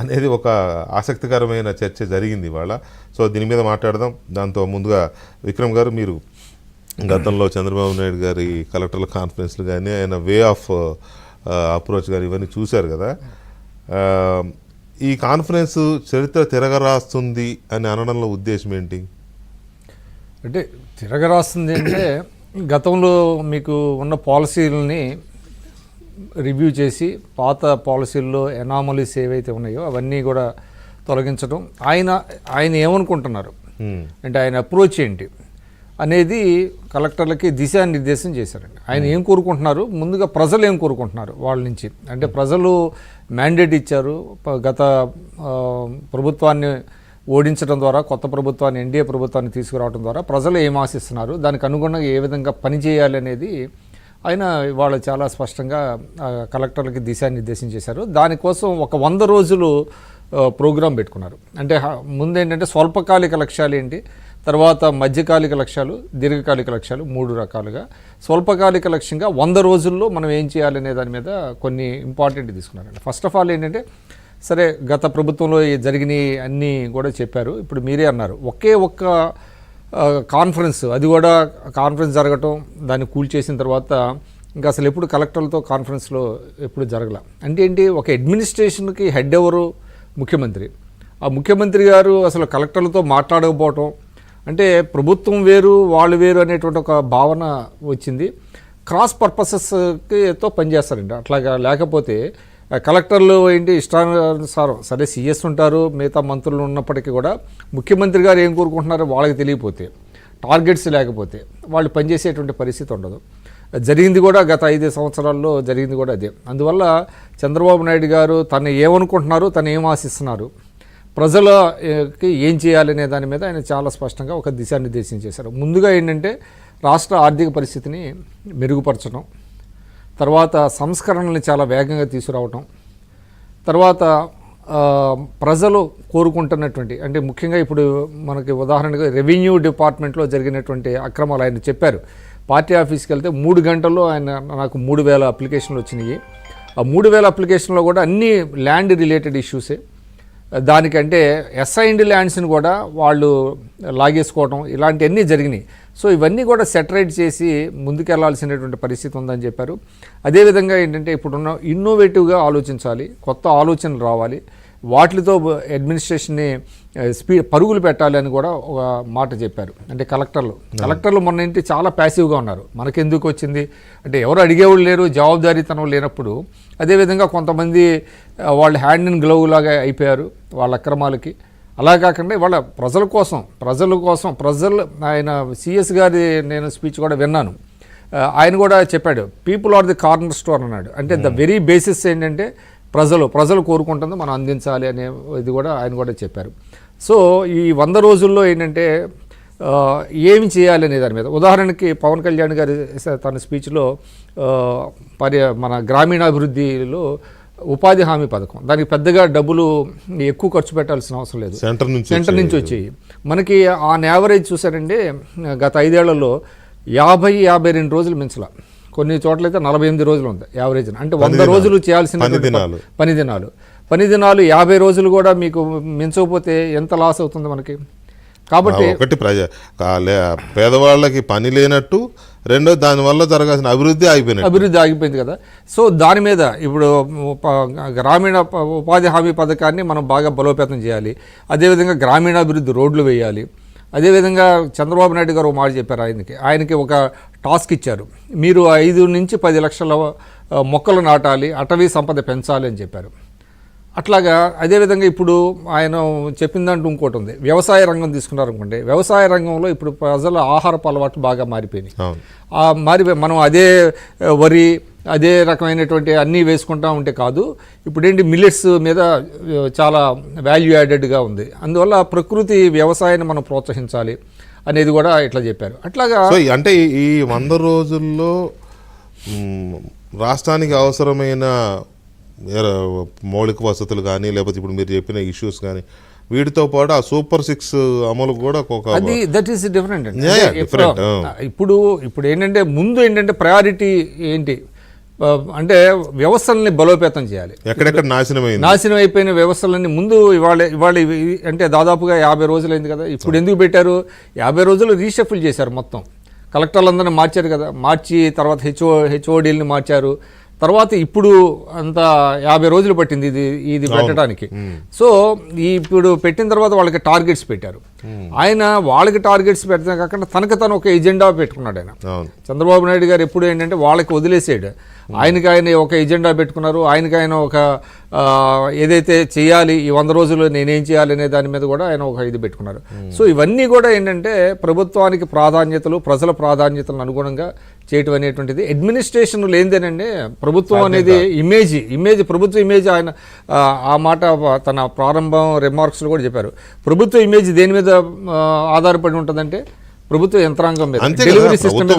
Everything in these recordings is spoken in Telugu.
అనేది ఒక ఆసక్తికరమైన చర్చ జరిగింది ఇవాళ. సో దీని మీద మాట్లాడదాం. దాంతో ముందుగా విక్రమ్ గారు, మీరు గతంలో చంద్రబాబు నాయుడు గారి కలెక్టర్ల కాన్ఫరెన్స్లు కానీ ఆయన వే ఆఫ్ అప్రోచ్ కానీ ఇవన్నీ చూశారు కదా. ఈ కాన్ఫరెన్స్ చరిత్ర తిరగరాస్తుంది అని అనడంలో ఉద్దేశం ఏంటి? అంటే తిరగరాస్తుంది అంటే గతంలో మీకు ఉన్న పాలసీలని రివ్యూ చేసి పాత పాలసీల్లో ఎనామలీస్ ఏవైతే ఉన్నాయో అవన్నీ కూడా తొలగించడం, ఆయన ఏమనుకుంటున్నారు అంటే ఆయన అప్రోచ్ ఏంటి అనేది కలెక్టర్లకి దిశానిర్దేశం చేశారండి. ఆయన ఏం కోరుకుంటున్నారు, ముందుగా ప్రజలు ఏం కోరుకుంటున్నారు వాళ్ళ నుంచి. అంటే ప్రజలు మ్యాండేట్ ఇచ్చారు, గత ప్రభుత్వాన్ని ఓడించడం ద్వారా కొత్త ప్రభుత్వాన్ని, ఎన్డీఏ ప్రభుత్వాన్ని తీసుకురావడం ద్వారా ప్రజలు ఏం ఆశిస్తున్నారు, దానికి అనుగుణంగా ఏ విధంగా పనిచేయాలి అనేది ఆయన ఇవాళ చాలా స్పష్టంగా కలెక్టర్లకి దిశానిర్దేశం చేశారు. దానికోసం ఒక 100 రోజులు ప్రోగ్రాం పెట్టుకున్నారు. అంటే ముందేంటంటే స్వల్పకాలిక లక్ష్యాలు ఏంటి, తర్వాత మధ్యకాలిక లక్ష్యాలు, దీర్ఘకాలిక లక్ష్యాలు, 3 రకాలుగా. స్వల్పకాలిక లక్ష్యంగా 100 రోజుల్లో మనం ఏం చేయాలనే దాని మీద కొన్ని ఇంపార్టెంట్ తీసుకున్నారండి. ఫస్ట్ ఆఫ్ ఆల్ ఏంటంటే, సరే గత ప్రభుత్వంలో జరిగినాయి అన్నీ కూడా చెప్పారు. ఇప్పుడు మీరే అన్నారు, ఒకే ఒక్క కాన్ఫరెన్స్, అది కూడా కాన్ఫరెన్స్ జరగటం, దాన్ని కూల్చేసిన తర్వాత ఇంకా అసలు ఎప్పుడు కలెక్టర్లతో కాన్ఫరెన్స్లో ఎప్పుడు జరగల. అంటే ఏంటి, ఒక అడ్మినిస్ట్రేషన్కి హెడ్ ఎవరు? ముఖ్యమంత్రి. ఆ ముఖ్యమంత్రి గారు అసలు కలెక్టర్లతో మాట్లాడకపోవటం అంటే ప్రభుత్వం వేరు వాళ్ళు వేరు అనేటువంటి ఒక భావన వచ్చింది. క్రాస్ పర్పసెస్తో పనిచేస్తారండి. అట్లాగా లేకపోతే కలెక్టర్లు ఏంటి ఇష్టానుసారం, సరే సీఎస్ ఉంటారు, మిగతా మంత్రులు ఉన్నప్పటికీ కూడా ముఖ్యమంత్రి గారు ఏం కోరుకుంటున్నారో వాళ్ళకి తెలియకపోతే, టార్గెట్స్ లేకపోతే వాళ్ళు పనిచేసేటువంటి పరిస్థితి ఉండదు. జరిగింది కూడా గత 5 సంవత్సరాల్లో జరిగింది కూడా అదే. అందువల్ల చంద్రబాబు నాయుడు గారు తను ఏమనుకుంటున్నారు, తను ఏం ఆశిస్తున్నారు, ప్రజలకి ఏం చేయాలనే దాని మీద ఆయన చాలా స్పష్టంగా ఒక దిశానిర్దేశం చేశారు. ముందుగా ఏంటంటే రాష్ట్ర ఆర్థిక పరిస్థితిని మెరుగుపరచడం, తర్వాత సంస్కరణల్ని చాలా వేగంగా తీసుకురావటం, తర్వాత ప్రజలు కోరుకుంటున్నటువంటి, అంటే ముఖ్యంగా ఇప్పుడు మనకి ఉదాహరణగా రెవెన్యూ డిపార్ట్మెంట్లో జరిగినటువంటి అక్రమాలు ఆయన చెప్పారు. పార్టీ ఆఫీస్కి వెళ్తే 3 గంటల్లో నాకు 3000 అప్లికేషన్లు వచ్చినాయి. ఆ 3000 అప్లికేషన్లో కూడా అన్నీ ల్యాండ్ రిలేటెడ్ ఇష్యూసే. దానికంటే అసైన్డ్ ల్యాండ్స్ని కూడా వాళ్ళు లాగేసుకోవడం, ఇలాంటివన్నీ జరిగినాయి. సో ఇవన్నీ కూడా సెటరేట్ చేసి ముందుకెళ్లాల్సినటువంటి పరిస్థితి ఉందని చెప్పారు. అదేవిధంగా ఏంటంటే ఇప్పుడున్న ఇన్నోవేటివ్గా ఆలోచించాలి, కొత్త ఆలోచనలు రావాలి, అడ్మినిస్ట్రేషన్ని పరుగులు పెట్టాలి అని కూడా ఒక మాట చెప్పారు. అంటే కలెక్టర్లు మొన్న ఏంటి చాలా ప్యాసివ్గా ఉన్నారు. మనకెందుకు వచ్చింది అంటే ఎవరు అడిగేవాళ్ళు లేరు, జవాబుదారీతనం లేనప్పుడు. అదేవిధంగా కొంతమంది వాళ్ళు హ్యాండ్ అండ్ గ్లౌవ్ లాగా అయిపోయారు వాళ్ళ అక్రమాలకి. అలా కాకుండా వాళ్ళ ప్రజల కోసం ఆయన సిఎస్ గారి నేను స్పీచ్ కూడా విన్నాను. ఆయన కూడా చెప్పాడు, people are the corner store అన్నాడు. అంటే ద వెరీ బేసిస్ ఏంటంటే ప్రజలు కోరుకుంటుంది మనం అందించాలి అనే ఇది కూడా ఆయన కూడా చెప్పారు. సో ఈ 100 రోజుల్లో ఏంటంటే ఏమి చేయాలి అనే దాని మీద, ఉదాహరణకి పవన్ కళ్యాణ్ గారి తన స్పీచ్లో మన గ్రామీణాభివృద్ధిలో ఉపాధి హామీ పథకం, దానికి పెద్దగా డబ్బులు ఎక్కువ ఖర్చు పెట్టాల్సిన అవసరం లేదు, సెంటర్ నుంచి వచ్చేవి. మనకి ఆన్ యావరేజ్ చూసారండి గత 5 ఏళ్లలో 50-52 రోజులు మించల, కొన్ని చోట్లయితే 48 రోజులు ఉంది యావరేజ్. అంటే 100 రోజులు చేయాల్సిన పని దినాలు 50 రోజులు కూడా మీకు మించకపోతే ఎంత లాస్ అవుతుంది మనకి. కాబట్టి ఒకటి పేదవాళ్ళకి పని లేనట్టు, రెండో దానివల్ల జరగాల్సిన అభివృద్ధి ఆగిపోయింది కదా. సో దాని మీద ఇప్పుడు గ్రామీణ ఉపాధి హామీ పథకాన్ని మనం బాగా బలోపేతం చేయాలి. అదేవిధంగా గ్రామీణాభివృద్ధి రోడ్లు వేయాలి. అదేవిధంగా చంద్రబాబు నాయుడు గారు మాట చెప్పారు, ఆయనకి ఒక టాస్క్ ఇచ్చారు, మీరు 5 నుంచి 10 లక్షల మొక్కలు నాటాలి, అటవీ సంపద పెంచాలి అని చెప్పారు. అట్లాగా అదేవిధంగా ఇప్పుడు ఆయన చెప్పిన దాంట్లో ఇంకోటి ఉంది, వ్యవసాయ రంగం తీసుకున్నారనుకోండి. వ్యవసాయ రంగంలో ఇప్పుడు ప్రజల ఆహారపు అలవాట్లు బాగా మారిపోయినాయి. మనం అదే వరి అదే రకమైనటువంటి అన్నీ వేసుకుంటా ఉంటే కాదు, ఇప్పుడేంటి మిల్లెట్స్ మీద చాలా వాల్యూ యాడెడ్గా ఉంది. అందువల్ల ప్రకృతి వ్యవసాయాన్ని మనం ప్రోత్సహించాలి అనేది కూడా ఇట్లా చెప్పారు. అట్లాగా అంటే ఈ 100 రోజుల్లో రాష్ట్రానికి అవసరమైన మౌలిక వసతులు కానీ, లేకపోతే ఇప్పుడు మీరు చెప్పిన ఇష్యూస్ కానీ, వీటితో పాటు ఆ సూపర్ 6 అమలు కూడా దట్ ఈస్ డిఫరెంట్ అండి. ఇప్పుడు ఏంటంటే ముందు ఏంటంటే ప్రయారిటీ ఏంటి, అంటే వ్యవస్థల్ని బలోపేతం చేయాలి. ఎక్కడెక్కడ నాశనమైంది, నాశనం అయిపోయిన వ్యవస్థలన్నీ ముందు ఇవాళ అంటే దాదాపుగా 50 రోజులైంది కదా, ఇప్పుడు ఎందుకు పెట్టారు? 50 రోజులు రీషఫుల్ చేశారు మొత్తం. కలెక్టర్లందరినీ మార్చారు కదా, మార్చి తర్వాత హెచ్ఓడీలని మార్చారు. తర్వాత ఇప్పుడు అంత 50 రోజులు పట్టింది ఇది పెట్టడానికి. సో ఇప్పుడు పెట్టిన తర్వాత వాళ్ళకి టార్గెట్స్ పెట్టారు. ఆయన వాళ్ళకి టార్గెట్స్ పెట్టడం కాకుండా తను ఒక ఎజెండా పెట్టుకున్నాడు ఆయన. చంద్రబాబు నాయుడు గారు ఎప్పుడు ఏంటంటే వాళ్ళకి వదిలేసాడు, ఆయన ఒక ఎజెండా పెట్టుకున్నారు. ఆయన ఒక ఏదైతే చేయాలి, ఈ 100 రోజులు నేనేం చేయాలి అనే దాని మీద కూడా ఆయన ఒక ఇది పెట్టుకున్నారు. సో ఇవన్నీ కూడా ఏంటంటే ప్రభుత్వానికి ప్రాధాన్యతలు, ప్రజల ప్రాధాన్యతలను అనుగుణంగా చేయటం అనేటువంటిది. అడ్మినిస్ట్రేషన్ లేనిదేనండి ప్రభుత్వం అనేది ఇమేజ్ ప్రభుత్వ ఇమేజ్. ఆయన ఆ మాట తన ప్రారంభం రిమార్క్స్లో కూడా చెప్పారు. ప్రభుత్వ ఇమేజ్ దేని మీద ఆధారపడి ఉంటుందంటే ప్రభుత్వ యంత్రాంగం మీద, డెలివరీ సిస్టమ్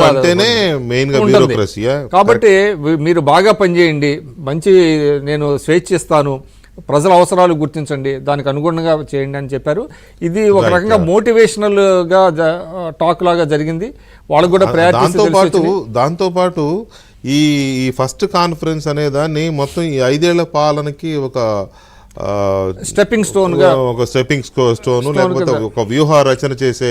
మీద ఉంటుంది. కాబట్టి మీరు బాగా పనిచేయండి, మంచి నేను స్వేచ్ఛ ఇస్తాను, ప్రజల అవసరాలు గుర్తించండి, దానికి అనుగుణంగా చేయండి అని చెప్పారు. ఇది ఒక రకంగా మోటివేషనల్ గా టాక్ లాగా జరిగింది. వాళ్ళకు కూడా దాంతోపాటు ఈ ఫస్ట్ కాన్ఫరెన్స్ అనే దాన్ని మొత్తం ఈ 5 ఏళ్ల పాలనకి ఒక స్టెప్పింగ్ స్టోన్, లేకపోతే ఒక వ్యూహ రచన చేసే